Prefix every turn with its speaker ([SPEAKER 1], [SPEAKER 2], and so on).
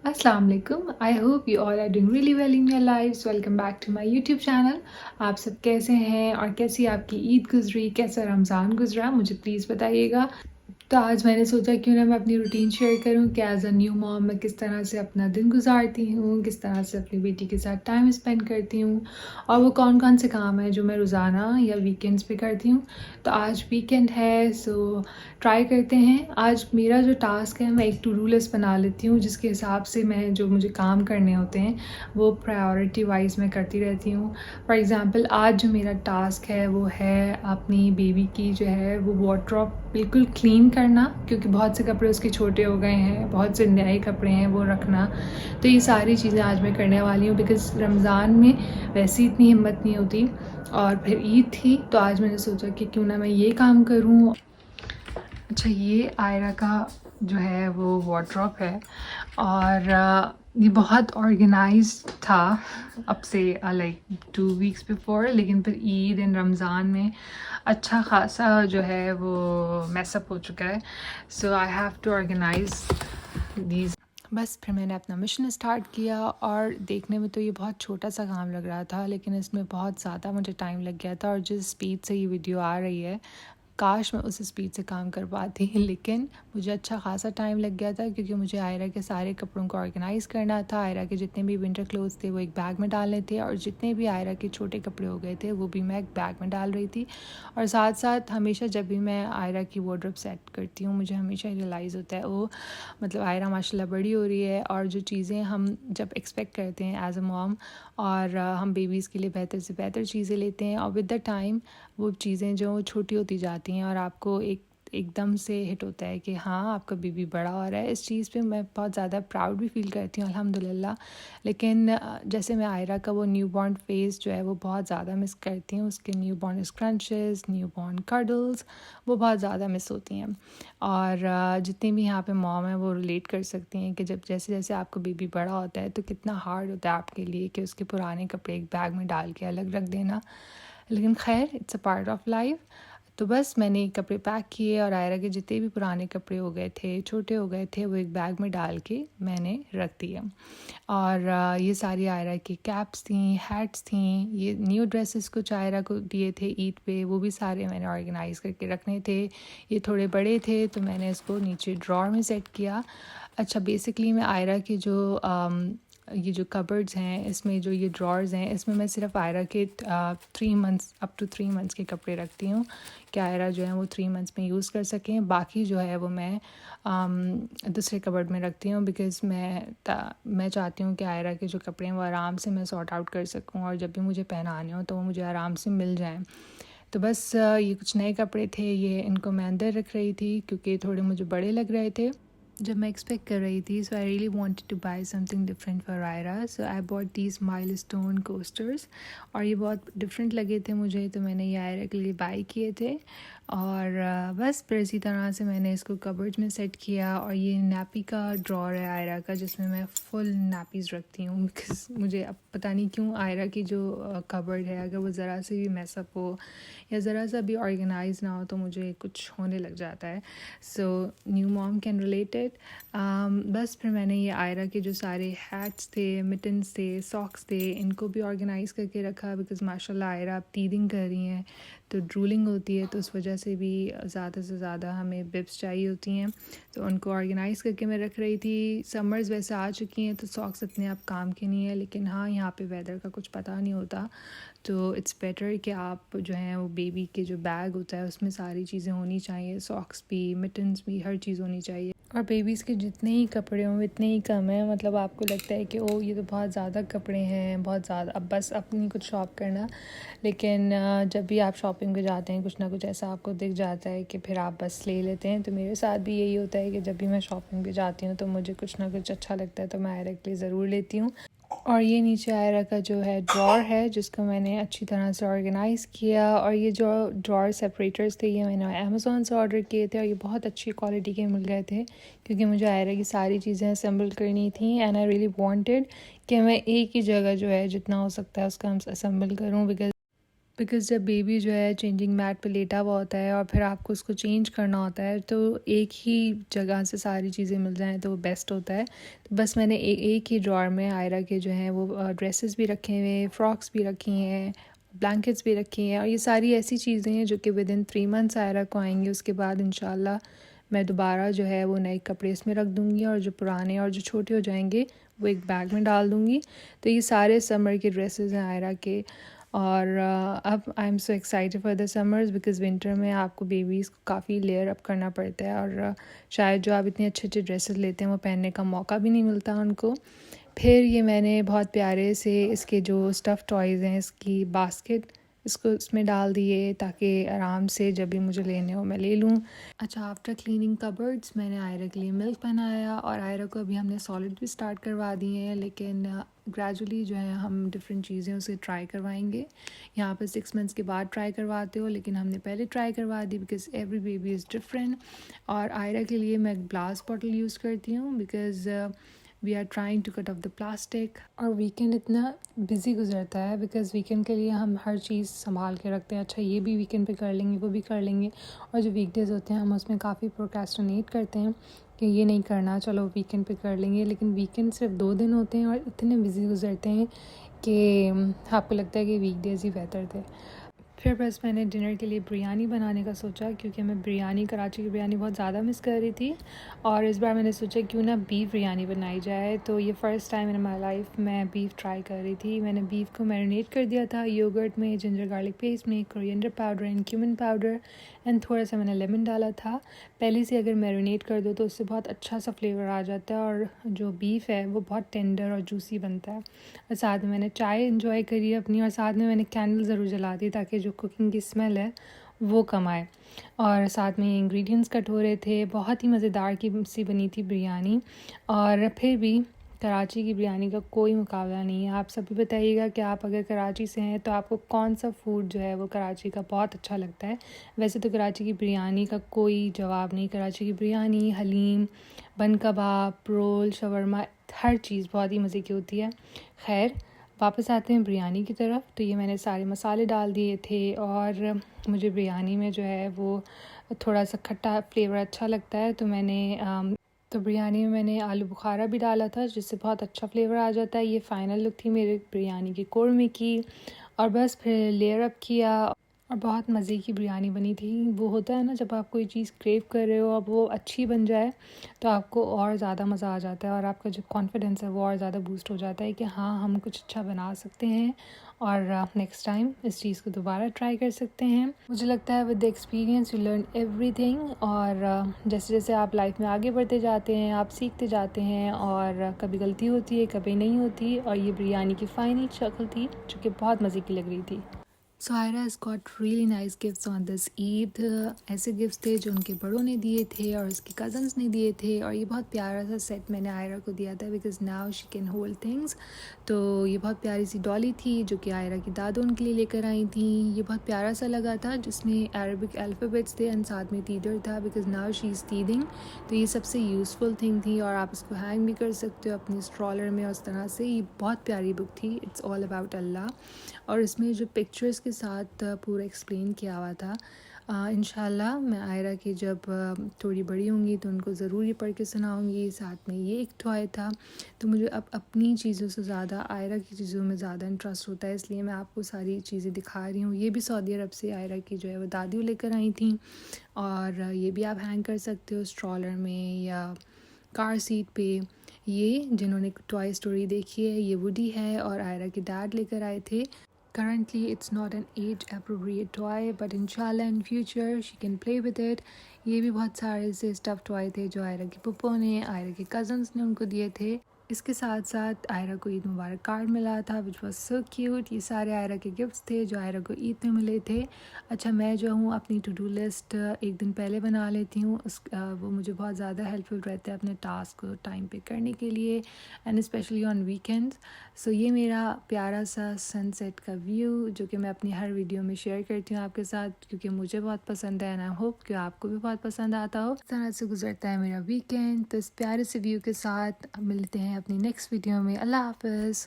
[SPEAKER 1] अस्सलाम वालेकुम। I hope you all are doing really well in your lives. Welcome back to my YouTube channel. आप सब कैसे हैं और कैसी आपकी ईद गुजरी, कैसा रमज़ान गुजरा, मुझे प्लीज़ बताइएगा। तो आज मैंने सोचा क्यों ना मैं अपनी रूटीन शेयर करूं कि एज अ न्यू मॉम मैं किस तरह से अपना दिन गुजारती हूं, किस तरह से अपनी बेटी के साथ टाइम स्पेंड करती हूं और वो कौन कौन से काम हैं जो मैं रोज़ाना या वीकेंड्स पे करती हूं। तो आज वीकेंड है, सो ट्राई करते हैं। आज मेरा जो टास्क है, मैं एक टू डू लिस्ट बना लेती हूँ जिसके हिसाब से मैं जो मुझे काम करने होते हैं वो प्रायोरिटी वाइज मैं करती रहती हूँ। फॉर एग्ज़ाम्पल आज जो मेरा टास्क है वो है अपनी बेबी की जो है वो वार्डरोब बिल्कुल क्लीन करना, क्योंकि बहुत से कपड़े उसके छोटे हो गए हैं, बहुत से नए कपड़े हैं वो रखना। तो ये सारी चीज़ें आज मैं करने वाली हूँ बिकॉज़ रमज़ान में वैसे इतनी हिम्मत नहीं होती और फिर ईद थी, तो आज मैंने सोचा कि क्यों ना मैं ये काम करूँ। अच्छा, ये आयरा का जो है वो वार्डरोब है और ये बहुत ऑर्गेनाइज्ड था अब से लाइक 2 वीक्स बिफोर, लेकिन फिर ईद एंड रमज़ान में अच्छा खासा जो है वो मैसअप हो चुका है। So I have to organise these. बस फिर मैंने अपना मिशन स्टार्ट किया और देखने में तो ये बहुत छोटा सा काम लग रहा था, लेकिन इसमें बहुत ज़्यादा मुझे टाइम लग गया था। और जिस स्पीड से ये वीडियो आ रही है, काश मैं उस स्पीड से काम कर पाती, लेकिन मुझे अच्छा खासा टाइम लग गया था क्योंकि मुझे आयरा के सारे कपड़ों को ऑर्गेनाइज़ करना था। आयरा के जितने भी विंटर क्लोथ्स थे वो एक बैग में डालने थे और जितने भी आयरा के छोटे कपड़े हो गए थे वो भी मैं एक बैग में डाल रही थी। और साथ साथ हमेशा जब भी मैं आयरा की वार्डरोब सेट करती हूँ मुझे हमेशा रियलाइज़ होता है वो मतलब आयरा माशाल्लाह बड़ी हो रही है और जो चीज़ें हम जब एक्सपेक्ट करते हैं एज अ मॉम और हम बेबीज़ के लिए बेहतर से बेहतर चीज़ें लेते हैं और विद द टाइम वो चीज़ें जो छोटी होती जाती हैं और आपको एकदम से हिट होता है कि हाँ आपका बेबी बड़ा हो रहा है। इस चीज़ पे मैं बहुत ज़्यादा प्राउड भी फील करती हूँ अल्हम्दुलिल्लाह। लेकिन जैसे मैं आयरा का वो न्यू बॉर्न फेस जो है वो बहुत ज़्यादा मिस करती हूँ। उसके newborn scrunches, newborn cuddles वो बहुत ज़्यादा मिस होती हैं। और जितनी भी यहाँ पे मॉम है वो रिलेट कर सकती हैं कि जब जैसे जैसे आपका बेबी बड़ा होता है तो कितना हार्ड होता है आपके लिए कि उसके पुराने कपड़े एक बैग में डाल के अलग रख देना। लेकिन खैर it's a part of life. तो बस मैंने कपड़े पैक किए और आयरा के जितने भी पुराने कपड़े हो गए थे, छोटे हो गए थे, वो एक बैग में डाल के मैंने रख दिए। और ये सारी आयरा की कैप्स थी, हैट्स थी, ये न्यू ड्रेसेस कुछ आयरा को दिए थे ईद पे, वो भी सारे मैंने ऑर्गेनाइज करके रखने थे। ये थोड़े बड़े थे तो मैंने इसको नीचे ड्रॉर में सेट किया। अच्छा, बेसिकली मैं आयरा की जो ये जो कबर्ड्स हैं, इसमें जो ये ड्रॉर्स हैं, इसमें मैं सिर्फ आयरा के 3 मंथ्स अप टू 3 मंथ्स के कपड़े रखती हूँ कि आयरा जो है वो 3 मंथ्स में यूज़ कर सकें। बाकी जो है वो मैं दूसरे कबर्ड में रखती हूँ बिकॉज़ मैं चाहती हूँ कि आयरा के जो कपड़े हैं वो आराम से मैं सॉर्ट आउट कर सकूँ और जब भी मुझे पहनाने हो तो वो मुझे आराम से मिल जाएँ। तो बस ये कुछ नए कपड़े थे, ये इनको मैं अंदर रख रही थी क्योंकि थोड़े मुझे बड़े लग रहे थे जब मैं एक्सपेक्ट कर रही थी। So I really wanted to buy something different for Ayra, so I bought these milestone coasters और ये बहुत डिफरेंट लगे थे मुझे, तो मैंने ये आयरा के लिए बाय किए थे। और बस फिर इसी तरह से मैंने इसको कबर्ड में सेट किया। और ये नैपी का ड्रॉर है आयरा का जिसमें मैं फुल नैपीज़ रखती हूँ बिकॉज मुझे अब पता नहीं क्यों आयरा की जो कबर्ड है अगर वो ज़रा से भी मैसअप हो या ज़रा सा भी ऑर्गेनाइज ना हो तो मुझे कुछ होने लग जाता है। So new mom can relate it. बस फिर मैंने ये आयरा के जो सारे हैट्स थे, मिटन्स थे, सॉक्स थे, इनको भी ऑर्गेनाइज़ करके रखा बिकॉज़ माशाल्लाह आयरा अब टीदिंग कर रही हैं तो ड्रूलिंग होती है, तो उस वजह से भी ज़्यादा से ज़्यादा हमें बिब्स चाहिए होती हैं, तो उनको ऑर्गेनाइज़ करके मैं रख रही थी। समर्स वैसे आ चुकी हैं तो सॉक्स इतने आप काम के नहीं है, लेकिन हाँ यहाँ पे वेदर का कुछ पता नहीं होता, तो इट्स बेटर कि आप जो हैं वो बेबी के जो बैग होता है उसमें सारी चीज़ें होनी चाहिए, सॉक्स भी, मिटन्स भी, हर चीज़ होनी चाहिए। और बेबीज़ के जितने ही कपड़े हों इतने ही कम हैं, मतलब आपको लगता है कि ओ ये तो बहुत ज़्यादा कपड़े हैं, बहुत ज़्यादा, अब बस अपनी कुछ शॉप करना। लेकिन जब भी आप शॉपिंग पे जाते हैं कुछ ना कुछ ऐसा आपको दिख जाता है कि फिर आप बस ले लेते हैं। तो मेरे साथ भी यही होता है कि जब भी मैं शॉपिंग पे जाती हूँ तो मुझे कुछ ना कुछ अच्छा लगता है तो मैं आयरा के लिए ज़रूर लेती हूँ। और ये नीचे आयरा का जो है ड्रॉर है जिसको मैंने अच्छी तरह से ऑर्गेनाइज़ किया। और ये जो ड्रॉर सेपरेटर्स थे ये मैंने अमेज़ोन से ऑर्डर किए थे और ये बहुत अच्छी क्वालिटी के मिल गए थे क्योंकि मुझे आयरा की सारी चीज़ें असेंबल करनी थी एंड आई रियली वांटेड कि मैं एक ही जगह जो है जितना हो सकता है उसका असेंबल करूँ बिकॉज बिकॉज़ जब बेबी जो है चेंजिंग मैट पे लेटा हुआ होता है और फिर आपको उसको चेंज करना होता है, तो एक ही जगह से सारी चीज़ें मिल जाएँ तो वो बेस्ट होता है। तो बस मैंने एक ही ड्रॉअर में आयरा के जो हैं वो ड्रेसेस भी रखे हुए हैं, फ्रॉक्स भी रखी हैं, ब्लैंकेट्स भी रखी हैं, और ये सारी ऐसी चीज़ें हैं जो कि विदिन 3 मंथ्स आयरा को आएँगी। उसके बाद इंशाल्लाह मैं दोबारा जो है वो नए कपड़े इसमें रख दूँगी, और जो पुराने और जो छोटे हो जाएंगे वो एक बैग में डाल दूँगी। तो ये सारे समर के ड्रेसेस हैं आयरा के। और अब I am so excited for the summers, because winter में आपको बेबीज़ को काफ़ी लेयर अप करना पड़ता है, और शायद जो आप इतने अच्छे अच्छे ड्रेसेस लेते हैं वो पहनने का मौका भी नहीं मिलता उनको। फिर ये मैंने बहुत प्यारे से इसके जो स्टफ़ टॉयज़ हैं, इसकी बास्केट इसको इसमें डाल दिए ताकि आराम से जब भी मुझे लेने हो मैं ले लूँ। अच्छा, आफ्टर क्लीनिंग कबर्ड्स मैंने आयरा के लिए मिल्क बनाया, और आयरा को अभी हमने सॉलिड भी स्टार्ट करवा दिए हैं, लेकिन ग्रेजुअली जो है हम डिफरेंट चीज़ें उसे ट्राई करवाएंगे। यहाँ पर 6 मंथ्स के बाद ट्राई करवाते हो, लेकिन हमने पहले ट्राई करवा दी because every baby is different. और आयरा के लिए मैं ग्लास बॉटल यूज़ करती हूँ because we are trying to cut off the plastic. और वीकेंड इतना बिज़ी गुजरता है बिकॉज़ वीकेंड के लिए हम हर चीज़ संभाल के रखते हैं, अच्छा ये भी वीकेंड पे कर लेंगे, वो भी कर लेंगे। और जो वीकडेज़ होते हैं हम उसमें काफ़ी प्रोक्रेस्टिनेट करते हैं कि ये नहीं करना, चलो वीकेंड पे कर लेंगे। लेकिन वीकेंड सिर्फ 2 दिन होते हैं और इतने बिज़ी गुजरते हैं कि आपको लगता है कि वीकडेज़ ही बेहतर थे। फिर बस मैंने डिनर के लिए बिरयानी बनाने का सोचा, क्योंकि मैं बिरयानी, कराची की बिरयानी बहुत ज़्यादा मिस कर रही थी। और इस बार मैंने सोचा क्यों ना बीफ बिरयानी बनाई जाए। तो ये first time in my life मैं बीफ ट्राई कर रही थी। मैंने बीफ को मैरिनेट कर दिया था योगर्ट में, जिंजर गार्लिक पेस्ट में, coriander powder and cumin powder, and थोड़ा सा मैंने लेमन डाला था। पहले से अगर मैरिनेट कर दो तो उससे बहुत अच्छा सा फ्लेवर आ जाता है, और जो बीफ है वो बहुत टेंडर और जूसी बनता है। और साथ में मैंने चाय इंजॉय करी अपनी, और साथ में मैंने कैंडल ज़रूर जला दी ताकि जो कुकिंग की स्मेल है वो कम आए। और साथ में इंग्रेडिएंट्स कट हो रहे थे, बहुत ही मज़ेदार की सी बनी थी बिरयानी। और फिर भी कराची की बिरयानी का कोई मुकाबला नहीं है। आप सभी बताइएगा कि आप अगर कराची से हैं तो आपको कौन सा फूड जो है वो कराची का बहुत अच्छा लगता है। वैसे तो कराची की बिरयानी का कोई जवाब नहीं। कराची की बिरयानी, हलीम, बन कबाब, रोल, शवरमा, हर चीज़ बहुत ही मज़े की होती है। खैर, वापस आते हैं बिरयानी की तरफ। तो ये मैंने सारे मसाले डाल दिए थे, और मुझे बिरयानी में जो है वो थोड़ा सा खट्टा फ्लेवर अच्छा लगता है, तो तो बिरयानी में मैंने आलू बुखारा भी डाला था, जिससे बहुत अच्छा फ्लेवर आ जाता है। ये फ़ाइनल लुक थी मेरे बिरयानी की कोरमे की। और बस फिर लेयर अप किया, और बहुत मज़े की बिरयानी बनी थी। वो होता है ना, जब आप कोई चीज़ क्रेव कर रहे हो, अब वो अच्छी बन जाए तो आपको और ज़्यादा मज़ा आ जाता है, और आपका जो कॉन्फिडेंस है वो और ज़्यादा बूस्ट हो जाता है कि हाँ, हम कुछ अच्छा बना सकते हैं, और नेक्स्ट टाइम इस चीज़ को दोबारा ट्राई कर सकते हैं। मुझे लगता है with the experience you learn everything, और जैसे जैसे आप लाइफ में आगे बढ़ते जाते हैं आप सीखते जाते हैं, और कभी गलती होती है, कभी नहीं होती। और ये बिरयानी की फ़ाइनल शक्ल थी जो कि बहुत मज़े की लग रही थी। So Ayra has got really nice gifts on this Eid. ऐसे गिफ्ट्स थे जो उनके बड़ों ने दिए थे और उसके कज़न्स ने दिए थे, और ये बहुत प्यारा सा सेट मैंने आयरा को दिया था because now she can hold things. तो ये बहुत प्यारी सी डॉली थी जो कि आयरा की दादू उनके लिए लेकर आई थी। ये बहुत प्यारा सा लगा था, जिसमें अरबिक अल्फ़ाबेट्स थे एंड साथ में तीदर था बिकॉज़ नाउ शी इज़ तीदिंग। तो ये सबसे यूज़फुल थिंग थी, और आप इसको हैंग भी कर सकते हो अपनी स्ट्रॉलर में। उस तरह से ये बहुत प्यारी बुक थी, इट्स ऑल अबाउट अल्लाह। और इसमें जो पिक्चर्स के साथ पूरा एक्सप्लेन किया हुआ था। इंशाल्लाह मैं आयरा की जब थोड़ी बड़ी होंगी तो उनको ज़रूर ये पढ़ के सुनाऊँगी। साथ में ये एक टॉय था। तो मुझे अब अपनी चीज़ों से ज़्यादा आयरा की चीज़ों में ज़्यादा इंटरेस्ट होता है, इसलिए मैं आपको सारी चीज़ें दिखा रही हूँ। ये भी सऊदी अरब से आयरा की जो है वो दादी लेकर आई थी, और ये भी आप हैंग कर सकते हो स्ट्रॉलर में या कार सीट पे। ये जिन्होंने टॉय स्टोरी देखी है, ये वुडी है और आयरा के डैड लेकर आए थे। Currently, it's not an age-appropriate toy, but inshallah in future she can play with it. ये भी बहुत सारे से स्टफ़ टॉय थे जो आयरा की पुप्पो ने, आयरा के कज़न्स ने उनको दिए थे। इसके साथ साथ आयरा को ईद मुबारक कार्ड मिला था विच वॉज सो क्यूट। ये सारे आयरा के गिफ्ट्स थे जो आयरा को ईद में मिले थे। अच्छा, मैं जो हूँ अपनी टू डू लिस्ट एक दिन पहले बना लेती हूँ। वो मुझे बहुत ज़्यादा हेल्पफुल रहता है अपने टास्क को टाइम पे करने के लिए, एंड स्पेशली ऑन वीकेंड्स। सो ये मेरा प्यारा सा सनसेट का व्यू जो कि मैं अपनी हर वीडियो में शेयर करती हूँ आपके साथ, क्योंकि मुझे बहुत पसंद है, एंड आई होप कि आपको भी बहुत पसंद आता हो। इस तरह से गुजरता है मेरा वीकेंड। तो इस प्यारे से व्यू के साथ मिलते हैं अपनी नेक्स्ट वीडियो में। अल्लाह हाफ़िज़।